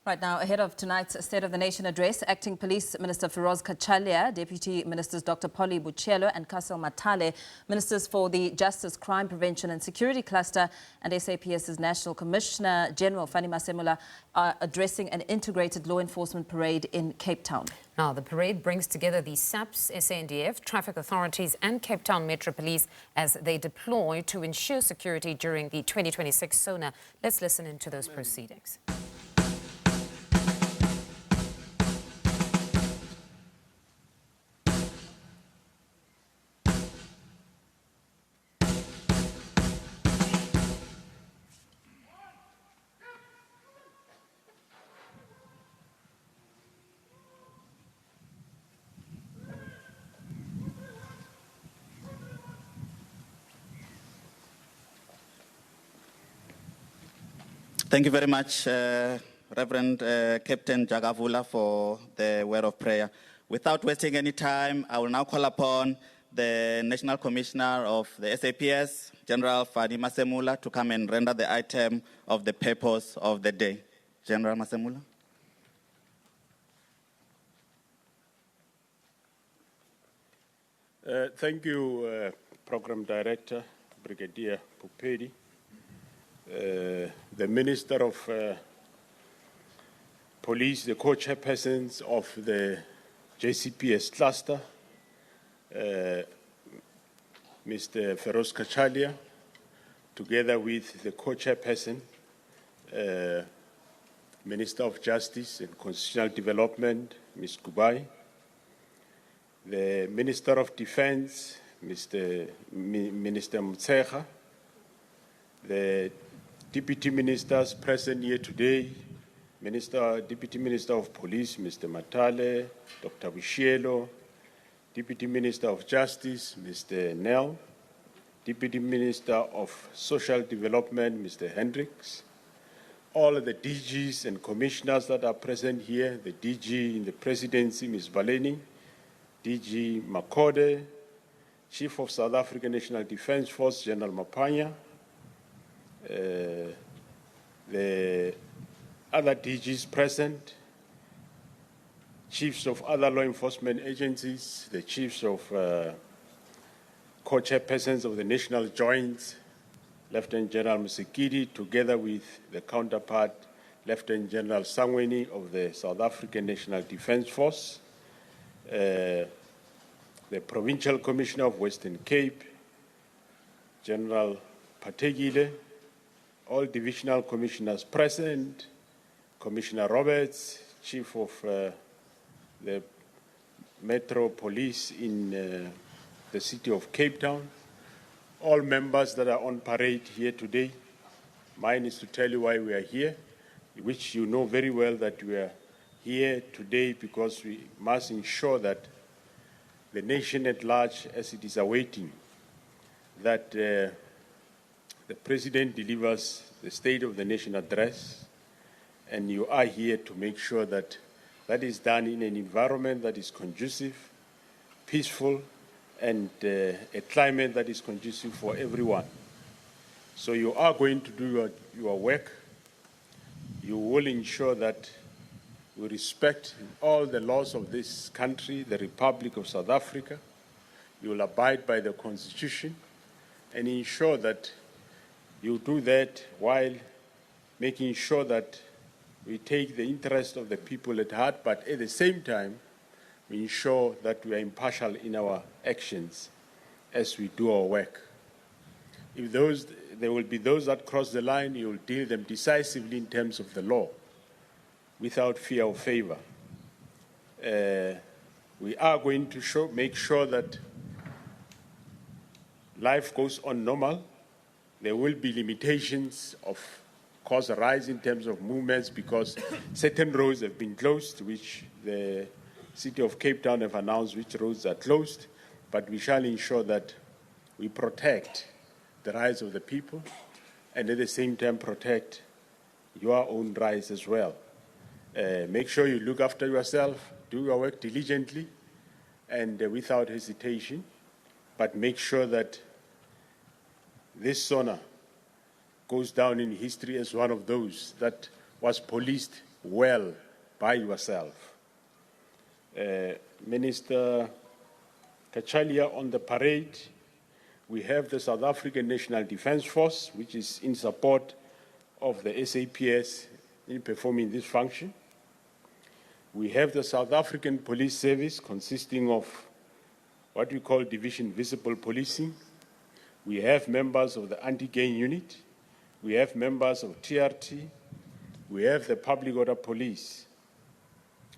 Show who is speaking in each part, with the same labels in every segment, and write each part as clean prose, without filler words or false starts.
Speaker 1: Right now, ahead of tonight's State of the Nation address, Acting Police Minister Firoz Cachalia, Deputy Ministers Dr. Boshielo and Cassel Mathale, Ministers for the Justice, Crime Prevention and Security Cluster, and SAPS's National Commissioner General Fannie Masemola are addressing an integrated law enforcement parade in Cape Town.
Speaker 2: Now, the parade brings together the SAPS, SANDF, traffic authorities and Cape Town Metro Police as they deploy to ensure security during the 2026 SONA. Let's listen into those proceedings.
Speaker 3: Thank you very much, Reverend Captain Jagavula, for the word of prayer. Without wasting any time, I will now call upon the National Commissioner of the SAPS, General Fannie Masemola, to come and render the item of the purpose of the day. General Masemola.
Speaker 4: Thank you, Program Director, Brigadier Pupedi. The Minister of Police, the co-chairpersons of the JCPS cluster, Mr. Firoz Cachalia, together with the co-chairperson, Minister of Justice and Constitutional Development, Ms. Kubai, the Minister of Defense, Minister Motshekga, the Deputy Ministers present here today, Deputy Minister of Police, Mr. Mathale, Dr. Boshielo, Deputy Minister of Justice, Mr. Nel, Deputy Minister of Social Development, Mr. Hendricks, all of the DGs and commissioners that are present here, the DG in the Presidency, Ms. Baleni, DG Makode, Chief of South African National Defence Force, General Mapanya, the other DGs present, chiefs of other law enforcement agencies, the chiefs of co-chairpersons of the National Joints, Lieutenant General Musikidi, together with the counterpart, Lieutenant General Sangweni of the South African National Defence Force, the Provincial Commissioner of Western Cape, General Pategile, all divisional commissioners present, Commissioner Roberts, Chief of the Metro Police in the city of Cape Town, all members that are on parade here today. Mine is to tell you why we are here, which you know very well that we are here today because we must ensure that the nation at large, as it is awaiting, that the President delivers the State of the Nation address, and you are here to make sure that that is done in an environment that is conducive, peaceful, and a climate that is conducive for everyone. So you are going to do your work. You will ensure that we respect all the laws of this country, the Republic of South Africa. You will abide by the Constitution and ensure that you do that while making sure that we take the interest of the people at heart, but at the same time, we ensure that we are impartial in our actions as we do our work. If there will be those that cross the line, you will deal them decisively in terms of the law, without fear or favor. We are going to make sure that life goes on normal. There will be limitations of course arise in terms of movements because certain roads have been closed, which the City of Cape Town have announced which roads are closed, but we shall ensure that we protect the rights of the people and at the same time protect your own rights as well. Make sure you look after yourself, do your work diligently and without hesitation, but make sure that this SONA goes down in history as one of those that was policed well by yourself. Minister Cachalia, on the parade, we have the South African National Defence Force, which is in support of the SAPS in performing this function. We have the South African Police Service, consisting of what we call Division Visible Policing. We have members of the Anti-Gang Unit. We have members of TRT. We have the Public Order Police.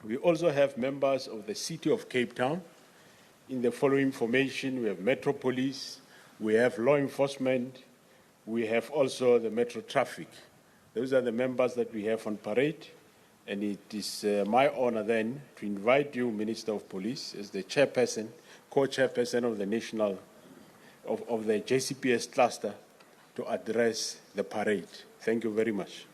Speaker 4: We also have members of the City of Cape Town. In the following formation, we have Metro Police, we have law enforcement, we have also the Metro Traffic. Those are the members that we have on parade. And it is my honor then to invite you, Minister of Police, as the chairperson, co-chairperson of the national, of the JCPS cluster, to address the parade. Thank you very much.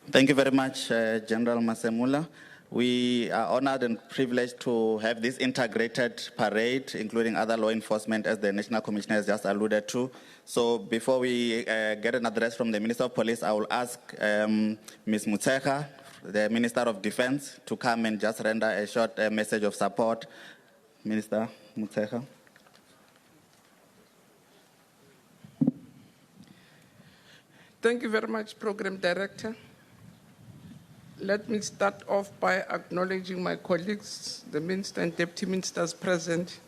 Speaker 3: Thank you very much, General Masemola. We are honored and privileged to have this integrated parade, including other law enforcement, as the National Commissioner has just alluded to. So before we get an address from the Minister of Police, I will ask Ms. Mutsecha, the Minister of Defense, to come and just render a short message of support. Minister Mutsecha.
Speaker 5: Thank you very much, Program Director. Let me start off by acknowledging my colleagues, the Minister and Deputy Ministers present.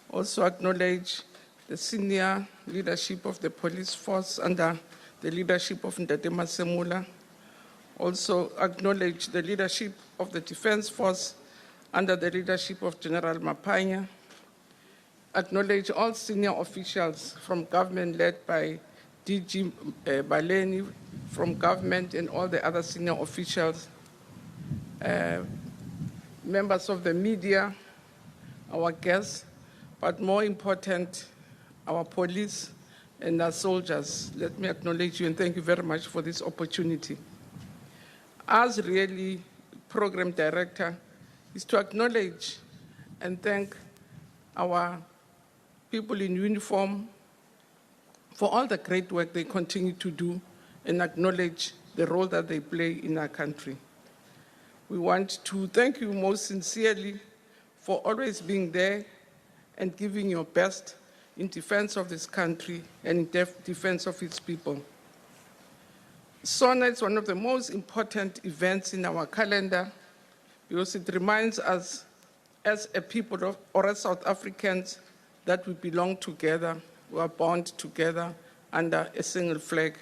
Speaker 5: Also acknowledge the senior leadership of the police force under the leadership of Ndate Masemola. Also acknowledge the leadership of the Defense Force under the leadership of General Mapanya. Acknowledge all senior officials from government led by DG Baleni, from government and all the other senior officials, members of the media, our guests, but more important, our police and our soldiers. Let me acknowledge you and thank you very much for this opportunity. As really Program Director is to acknowledge and thank our people in uniform for all the great work they continue to do and acknowledge the role that they play in our country. We want to thank you most sincerely for always being there and giving your best in defense of this country and in defense of its people. SONA is one of the most important events in our calendar because it reminds us as a people or as South Africans that we belong together, we are bound together under a single flag,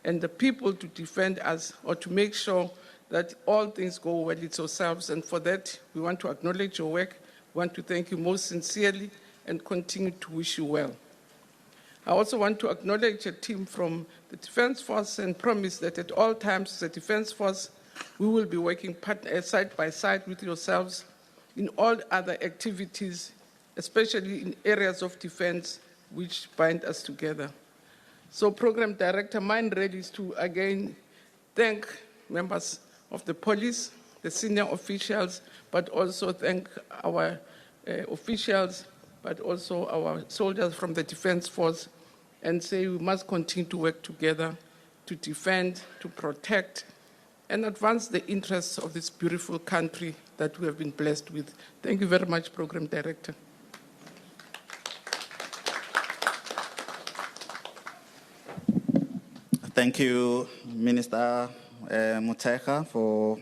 Speaker 5: and the people to defend us or to make sure that all things go well, it's ourselves. And for that, we want to acknowledge your work. We want to thank you most sincerely and continue to wish you well. I also want to acknowledge a team from the Defense Force and promise that at all times, as a Defense Force, we will be working side by side with yourselves in all other activities, especially in areas of defense which bind us together. So, Program Director, mine really is to again thank members of the police, the senior officials, but also thank our officials, but also our soldiers from the Defense Force, and say we must continue to work together to defend, to protect, and advance the interests of this beautiful country that we have been blessed with. Thank you very much, Program Director.
Speaker 3: Thank you, Minister Mutsecha, for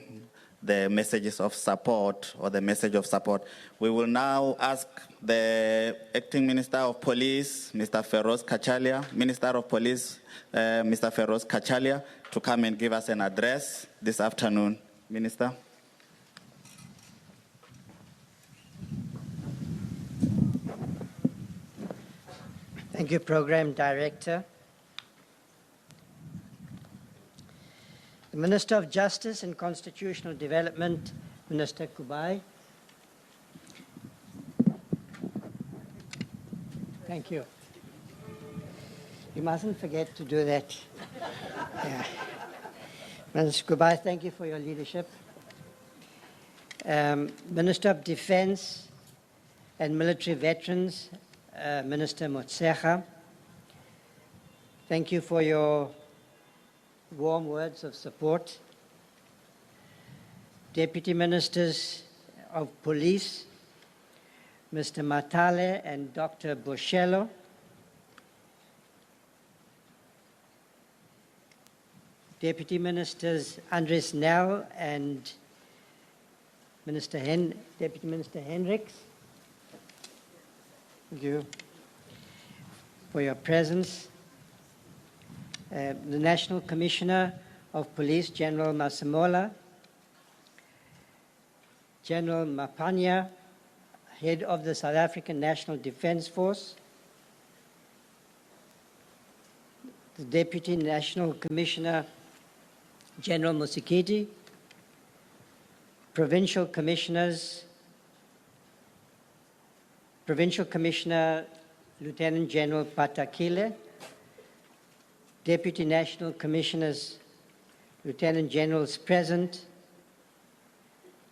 Speaker 3: the messages of support or the message of support. We will now ask the Acting Minister of Police, Mr. Firoz Cachalia, Minister of Police, Mr. Firoz Cachalia, to come and give us an address this afternoon. Minister.
Speaker 6: Thank you, Program Director. The Minister of Justice and Constitutional Development, Minister Kubai. Thank you. You mustn't forget to do that. Yeah. Minister Kubai, thank you for your leadership. Minister of Defense and Military Veterans, Minister Mutsecha. Thank you for your warm words of support. Deputy Ministers of Police, Mr. Mathale and Dr. Boshielo, Deputy Ministers Andres Nell and Deputy Minister Hendricks, thank you for your presence. The National Commissioner of Police, General Masemola, General Mapanya, Head of the South African National Defence Force, the Deputy National Commissioner, General Musikiti, Provincial Commissioners, Provincial Commissioner Lieutenant General Patakile, Deputy National Commissioners, Lieutenant Generals present,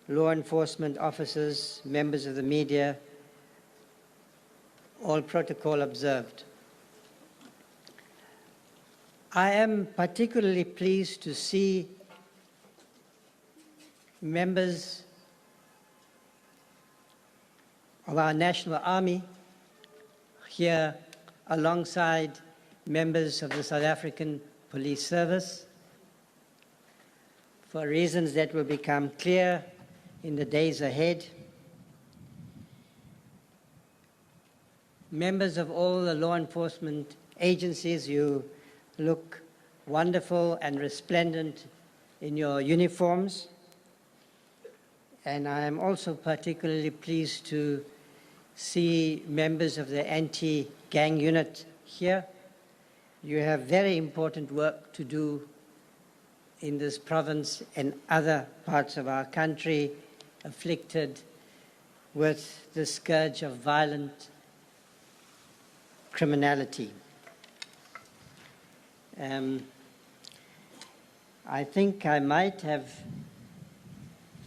Speaker 6: law enforcement officers, members of the media, all protocol observed. I am particularly pleased to see members of our National Army here alongside members of the South African Police Service for reasons that will become clear in the days ahead. Members of all the law enforcement agencies, you look wonderful and resplendent in your uniforms. And I am also particularly pleased to see members of the anti-gang unit here. You have very important work to do in this province and other parts of our country afflicted with the scourge of violent criminality. I think I might have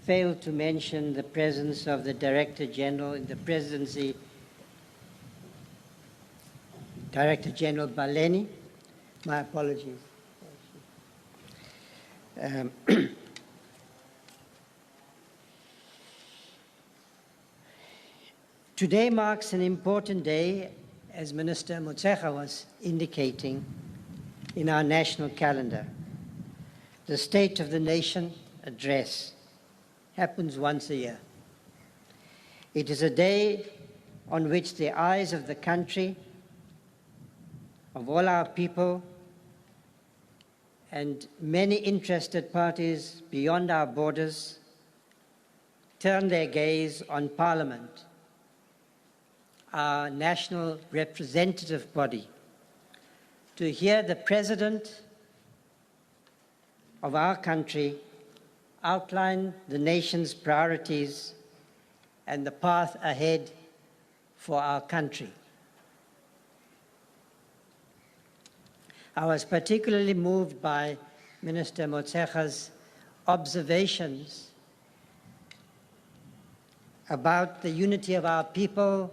Speaker 6: failed to mention the presence of the Director General in the Presidency, Director General Baleni. My apologies. Today marks an important day, as Minister Motshekga was indicating, in our national calendar. The State of the Nation address happens once a year. It is a day on which the eyes of the country, of all our people, and many interested parties beyond our borders turn their gaze on Parliament, our national representative body, to hear the President of our country outline the nation's priorities and the path ahead for our country. I was particularly moved by Minister Motshekga's observations about the unity of our people,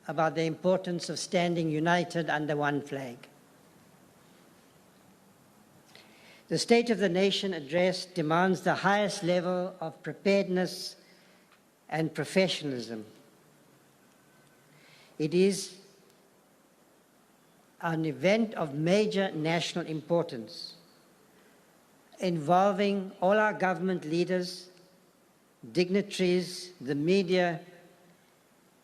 Speaker 6: about the importance of standing united under one flag. The State of the Nation address demands the highest level of preparedness and professionalism. It is an event of major national importance, involving all our government leaders, dignitaries, the media,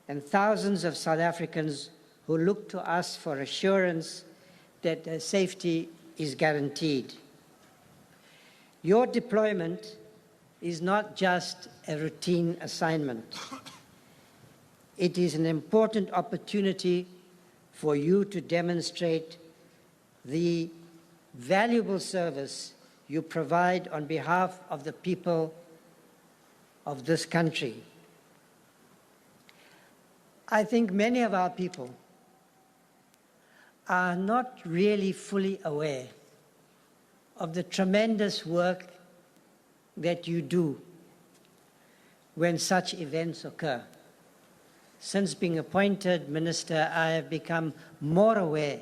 Speaker 6: and thousands of South Africans who look to us for assurance that their safety is guaranteed. Your deployment is not just a routine assignment. It is an important opportunity for you to demonstrate the valuable service you provide on behalf of the people of this country. I think many of our people are not really fully aware of the tremendous work that you do when such events occur. Since being appointed minister, I have become more aware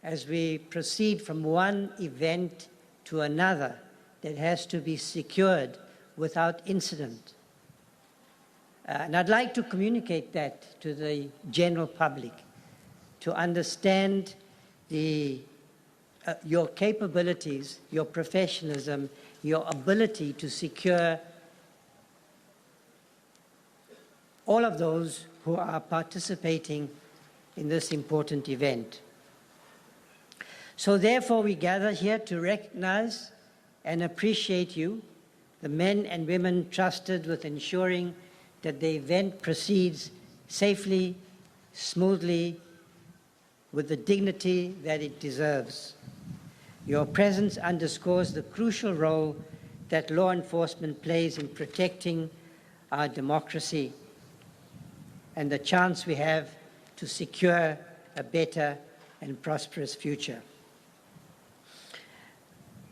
Speaker 6: as we proceed from one event to another that has to be secured without incident. And I'd like to communicate that to the general public, to understand your capabilities, your professionalism, your ability to secure all of those who are participating in this important event. So therefore, we gather here to recognize and appreciate you, the men and women trusted with ensuring that the event proceeds safely, smoothly, with the dignity that it deserves. Your presence underscores the crucial role that law enforcement plays in protecting our democracy and the chance we have to secure a better and prosperous future.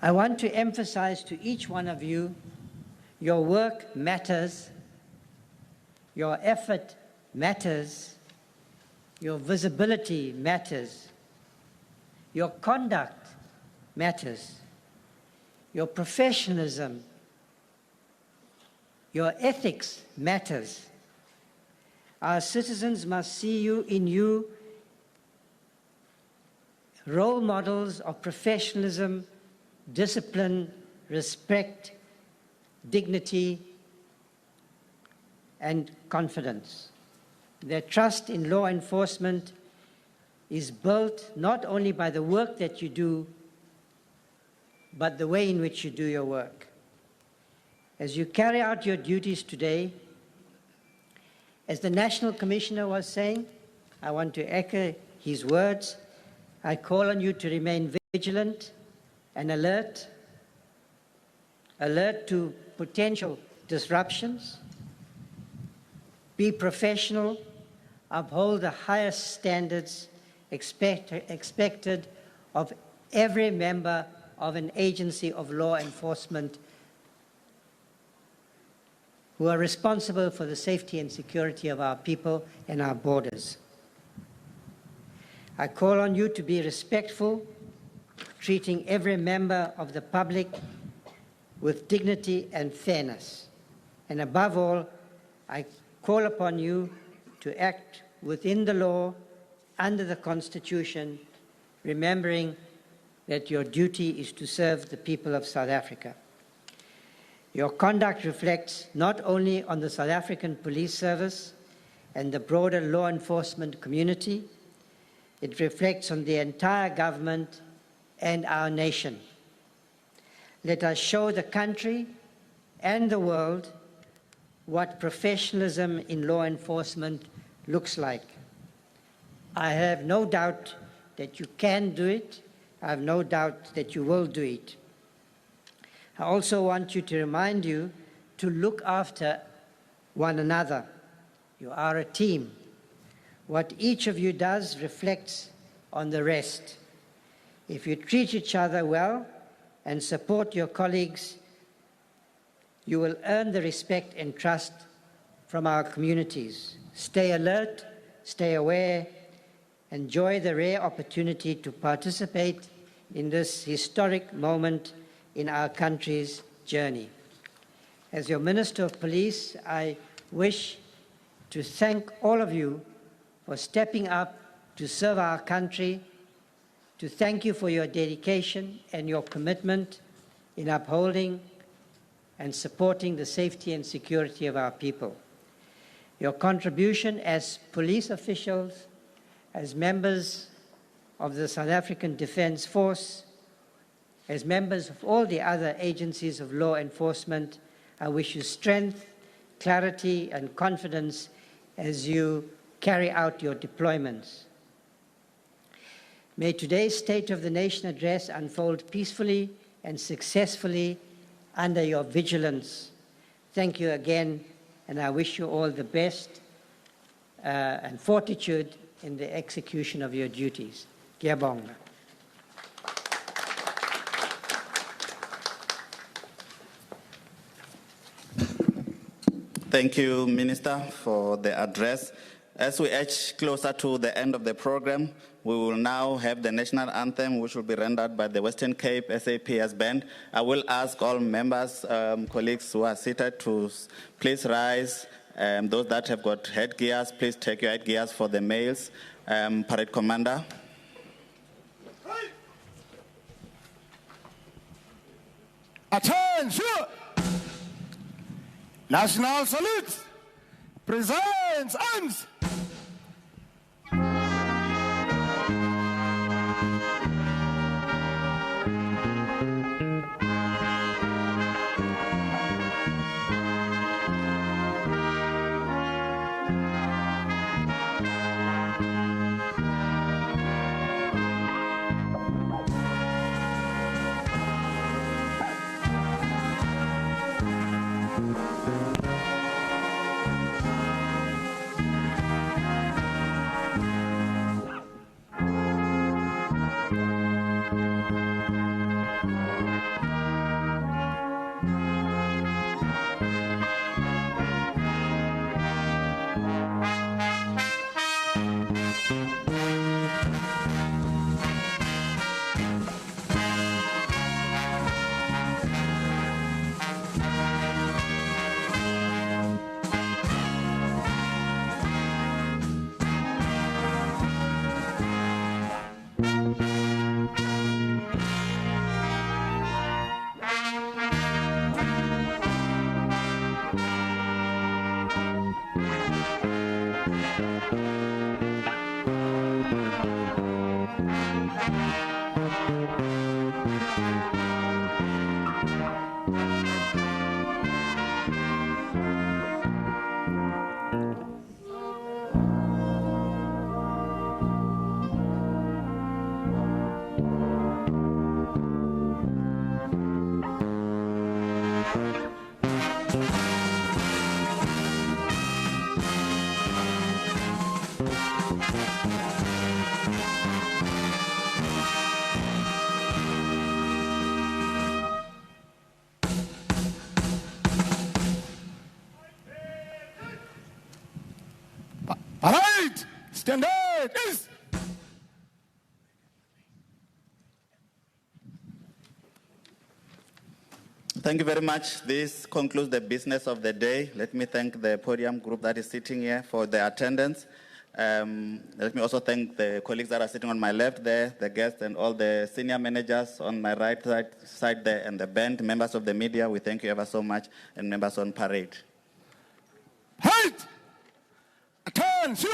Speaker 6: I want to emphasize to each one of you, your work matters, your effort matters, your visibility matters, your conduct matters, your professionalism, your ethics matters. Our citizens must see in you role models of professionalism, discipline, respect, dignity, and confidence. Their trust in law enforcement is built not only by the work that you do, but the way in which you do your work. As you carry out your duties today, as the National Commissioner was saying, I want to echo his words. I call on you to remain vigilant and alert to potential disruptions, be professional, uphold the highest standards expected of every member of an agency of law enforcement who are responsible for the safety and security of our people and our borders. I call on you to be respectful, treating every member of the public with dignity and fairness. And above all, I call upon you to act within the law, under the Constitution, remembering that your duty is to serve the people of South Africa. Your conduct reflects not only on the South African Police Service and the broader law enforcement community, it reflects on the entire government and our nation. Let us show the country and the world what professionalism in law enforcement looks like. I have no doubt that you can do it. I have no doubt that you will do it. I also want you to remind you to look after one another. You are a team. What each of you does reflects on the rest. If you treat each other well and support your colleagues, you will earn the respect and trust from our communities. Stay alert, stay aware, enjoy the rare opportunity to participate in this historic moment in our country's journey. As your Minister of Police, I wish to thank all of you for stepping up to serve our country, to thank you for your dedication and your commitment in upholding and supporting the safety and security of our people. Your contribution as police officials, as members of the South African Defence Force, as members of all the other agencies of law enforcement, I wish you strength, clarity, and confidence as you carry out your deployments. May today's State of the Nation address unfold peacefully and successfully under your vigilance. Thank you again, and I wish you all the best and fortitude in the execution of your duties. Ngiyabonga.
Speaker 3: Thank you, Minister, for the address. As we edge closer to the end of the program, we will now have the national anthem, which will be rendered by the Western Cape SAPS band. I will ask all members, colleagues who are seated to please rise. Those that have got headgears, please take your headgears for the males. Parade Commander.
Speaker 7: Attention! National salute! Presents arms! Parade! Standard is!
Speaker 3: Thank you very much. This concludes the business of the day. Let me thank the podium group that is sitting here for their attendance. Let me also thank the colleagues that are sitting on my left there, the guests and all the senior managers on my right side there, and the band, members of the media. We thank you ever so much, and members on parade.
Speaker 7: Height! Attention!